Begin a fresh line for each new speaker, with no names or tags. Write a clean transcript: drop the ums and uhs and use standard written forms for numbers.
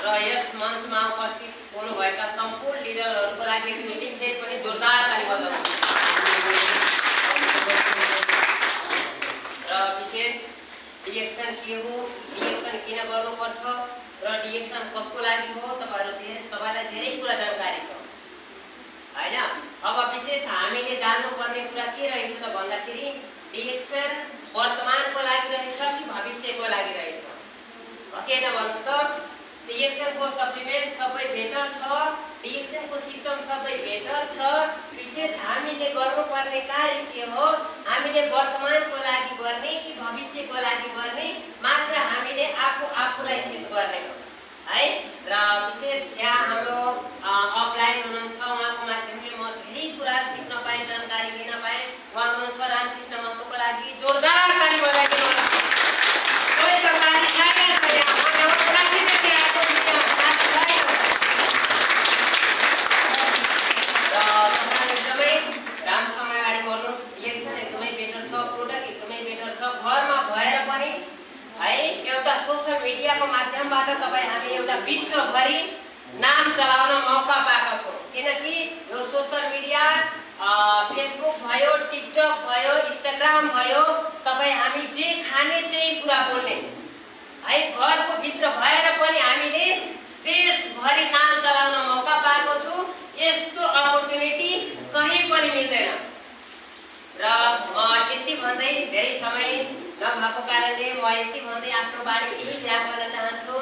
र यस मञ्चमा उपस्थित हुनुभएका सम्पूर्ण लिडरहरूको लागि एकचोटि फेरि पनि जोरदार ताली बजाउनु। र विशेष डिएक्सन के हो, डिएक्सन किन गर्नुपर्छ र डिएक्सन कसको लागि हो, तपाईलाई धेरै कुरा जानकारी छ हैन। अब विशेष हामीले जान्नुपर्ने कुरा के रहेछ त भन्दाखेरि डिएक्सन वर्तमानको लागि रहेछ कि भविष्यको लागि रहेछ? किन भन्नुस् त, डिएक्सनको सप्लिमेन्ट सबै बेटर छ, डिएक्सनको सिस्टम सबै बेटर छ। विशेष हामीले गर्नुपर्ने कार्य के हो, हामीले वर्तमानको लागि गर्ने कि भविष्यको लागि गर्ने मात्र हामीले आफूलाई चिज गर्ने हो है। र विशेष यहाँ हाम्रो अफलाइन हुनुहुन्छ, उहाँको माध्यमले म धेरै कुरा सिक्न पाएँ, जानकारी लिन पाएँ। उहाँ हुनुहुन्छ रामकृष्ण महतोको लागि जोरदार ताली बजाइदिनु होला। कोही सरकारी आएन छ यहाँ, प्राकृतिक आएको यहाँ साथी छैन। र तपाईहरु एकदमै राम्रोसँग अगाडि बढ्नुहोस्। डिएक्सन एकदमै बेटर छ, प्रोडक्ट एकदमै बेटर छ। घरमा भएर पनि है एउटा सोशल मिडियाको माध्यमबाट तपाईँ हामी एउटा विश्वभरि नाम चलाउन मौका पाएका छौँ। किनकि यो सोशल मिडिया फेसबुक भयो, टिकटक भयो, इन्स्टाग्राम भयो, तपाईँ हामी जे खाने त्यही कुरा बोल्ने है। घरको भित्र भएर पनि हामीले देशभरि नाम चलाउन मौका पाएको छु। यस्तो अपर्च्युनिटी कहीँ पनि मिल्दैन। र यति भन्दै धेरै समय नभएको कारणले म यति भन्दै आफ्नो बाणी यही ध्यान गर्न चाहन्छु।